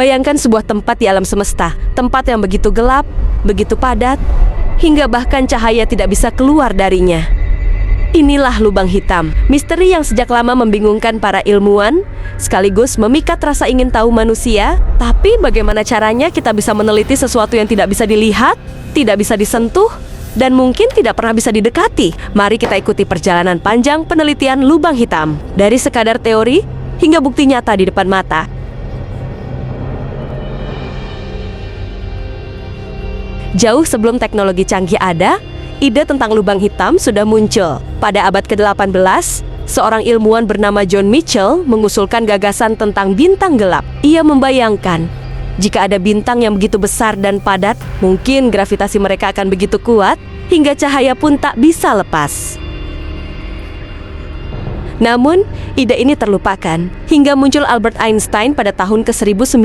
Bayangkan sebuah tempat di alam semesta, tempat yang begitu gelap, begitu padat, hingga bahkan cahaya tidak bisa keluar darinya. Inilah lubang hitam, misteri yang sejak lama membingungkan para ilmuwan, sekaligus memikat rasa ingin tahu manusia. Tapi bagaimana caranya kita bisa meneliti sesuatu yang tidak bisa dilihat, tidak bisa disentuh, dan mungkin tidak pernah bisa didekati? Mari kita ikuti perjalanan panjang penelitian lubang hitam, dari sekadar teori hingga bukti nyata di depan mata. Jauh sebelum teknologi canggih ada, ide tentang lubang hitam sudah muncul. Pada abad ke-18, seorang ilmuwan bernama John Michell mengusulkan gagasan tentang bintang gelap. Ia membayangkan, jika ada bintang yang begitu besar dan padat, mungkin gravitasi mereka akan begitu kuat, hingga cahaya pun tak bisa lepas. Namun, ide ini terlupakan, hingga muncul Albert Einstein pada tahun ke-1915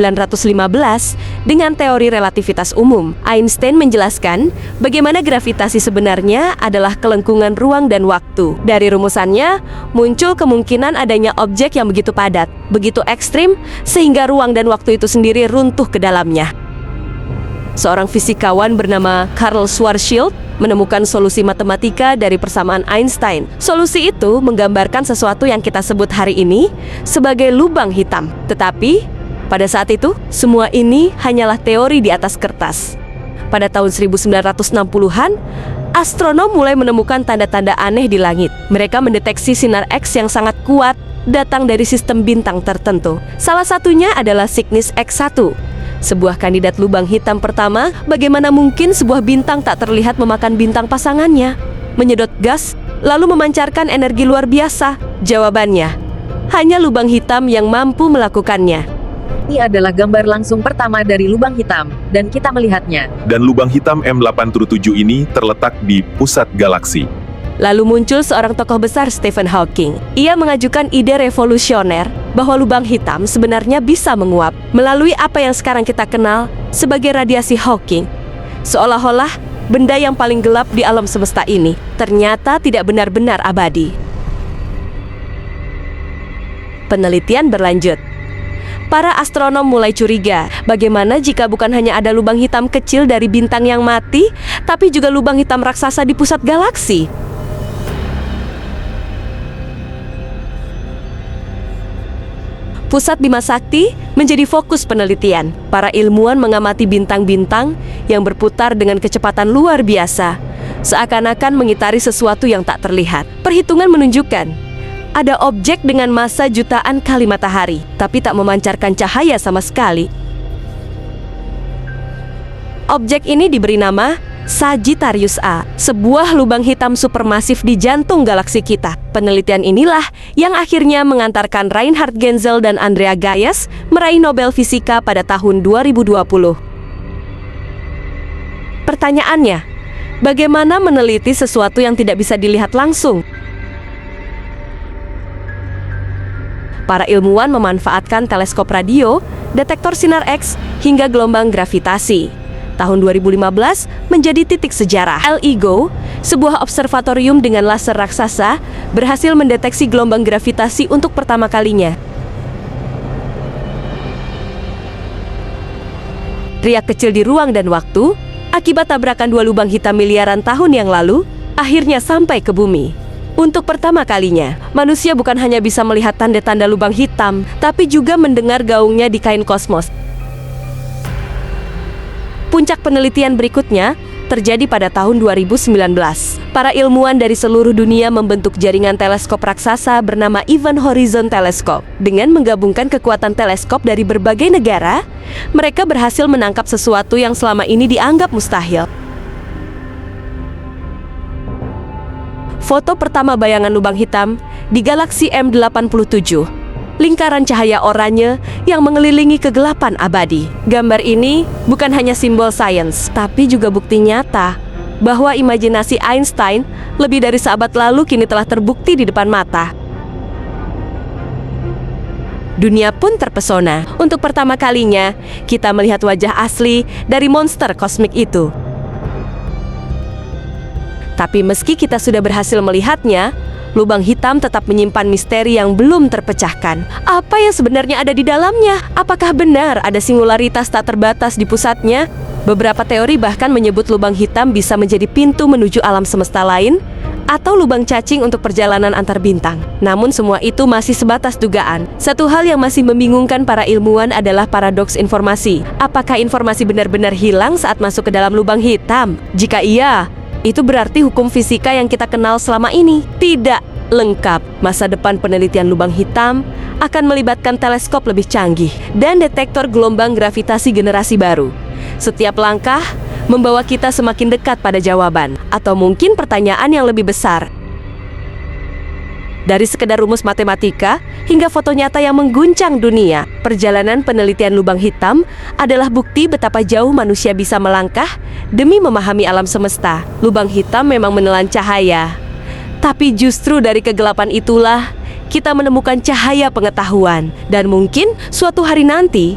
dengan teori relativitas umum. Einstein menjelaskan bagaimana gravitasi sebenarnya adalah kelengkungan ruang dan waktu. Dari rumusannya, muncul kemungkinan adanya objek yang begitu padat, begitu ekstrim, sehingga ruang dan waktu itu sendiri runtuh ke dalamnya. Seorang fisikawan bernama Karl Schwarzschild menemukan solusi matematika dari persamaan Einstein. Solusi itu menggambarkan sesuatu yang kita sebut hari ini sebagai lubang hitam. Tetapi, pada saat itu, semua ini hanyalah teori di atas kertas. Pada tahun 1960-an, astronom mulai menemukan tanda-tanda aneh di langit. Mereka mendeteksi sinar X yang sangat kuat datang dari sistem bintang tertentu. Salah satunya adalah Cygnus X1. Sebuah kandidat lubang hitam pertama. Bagaimana mungkin sebuah bintang tak terlihat memakan bintang pasangannya, menyedot gas, lalu memancarkan energi luar biasa? Jawabannya, hanya lubang hitam yang mampu melakukannya. Ini adalah gambar langsung pertama dari lubang hitam, dan kita melihatnya. Dan lubang hitam M87 ini terletak di pusat galaksi. Lalu muncul seorang tokoh besar, Stephen Hawking. Ia mengajukan ide revolusioner bahwa lubang hitam sebenarnya bisa menguap melalui apa yang sekarang kita kenal sebagai radiasi Hawking. Seolah-olah benda yang paling gelap di alam semesta ini ternyata tidak benar-benar abadi. Penelitian berlanjut. Para astronom mulai curiga, bagaimana jika bukan hanya ada lubang hitam kecil dari bintang yang mati, tapi juga lubang hitam raksasa di pusat galaksi? Pusat Bima Sakti menjadi fokus penelitian. Para ilmuwan mengamati bintang-bintang yang berputar dengan kecepatan luar biasa, seakan-akan mengitari sesuatu yang tak terlihat. Perhitungan menunjukkan ada objek dengan massa jutaan kali matahari, tapi tak memancarkan cahaya sama sekali. Objek ini diberi nama Sagittarius A, sebuah lubang hitam supermasif di jantung galaksi kita. Penelitian inilah yang akhirnya mengantarkan Reinhard Genzel dan Andrea Ghez meraih Nobel Fisika pada tahun 2020. Pertanyaannya, bagaimana meneliti sesuatu yang tidak bisa dilihat langsung? Para ilmuwan memanfaatkan teleskop radio, detektor sinar X, hingga gelombang gravitasi. Tahun 2015 menjadi titik sejarah. LIGO, sebuah observatorium dengan laser raksasa, berhasil mendeteksi gelombang gravitasi untuk pertama kalinya. Riak kecil di ruang dan waktu, akibat tabrakan dua lubang hitam miliaran tahun yang lalu, akhirnya sampai ke bumi. Untuk pertama kalinya, manusia bukan hanya bisa melihat tanda-tanda lubang hitam, tapi juga mendengar gaungnya di kain kosmos. Puncak penelitian berikutnya terjadi pada tahun 2019. Para ilmuwan dari seluruh dunia membentuk jaringan teleskop raksasa bernama Event Horizon Telescope. Dengan menggabungkan kekuatan teleskop dari berbagai negara, mereka berhasil menangkap sesuatu yang selama ini dianggap mustahil. Foto pertama bayangan lubang hitam di galaksi M87. Lingkaran cahaya oranye yang mengelilingi kegelapan abadi. Gambar ini bukan hanya simbol sains, tapi juga bukti nyata bahwa imajinasi Einstein lebih dari seabad lalu kini telah terbukti di depan mata. Dunia pun terpesona. Untuk pertama kalinya, kita melihat wajah asli dari monster kosmik itu. Tapi meski kita sudah berhasil melihatnya, lubang hitam tetap menyimpan misteri yang belum terpecahkan. Apa yang sebenarnya ada di dalamnya? Apakah benar ada singularitas tak terbatas di pusatnya? Beberapa teori bahkan menyebut lubang hitam bisa menjadi pintu menuju alam semesta lain, atau lubang cacing untuk perjalanan antar bintang. Namun semua itu masih sebatas dugaan. Satu hal yang masih membingungkan para ilmuwan adalah paradoks informasi. Apakah informasi benar-benar hilang saat masuk ke dalam lubang hitam? Jika iya, itu berarti hukum fisika yang kita kenal selama ini tidak lengkap. Masa depan penelitian lubang hitam akan melibatkan teleskop lebih canggih dan detektor gelombang gravitasi generasi baru. Setiap langkah membawa kita semakin dekat pada jawaban, atau mungkin pertanyaan yang lebih besar. Dari sekedar rumus matematika hingga foto nyata yang mengguncang dunia, perjalanan penelitian lubang hitam adalah bukti betapa jauh manusia bisa melangkah demi memahami alam semesta. Lubang hitam memang menelan cahaya, tapi justru dari kegelapan itulah kita menemukan cahaya pengetahuan. Dan mungkin suatu hari nanti,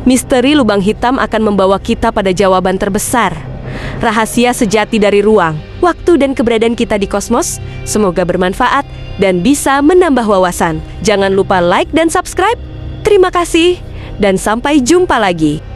misteri lubang hitam akan membawa kita pada jawaban terbesar. Rahasia sejati dari ruang, waktu, dan keberadaan kita di kosmos. Semoga bermanfaat dan bisa menambah wawasan. Jangan lupa like dan subscribe. Terima kasih dan sampai jumpa lagi.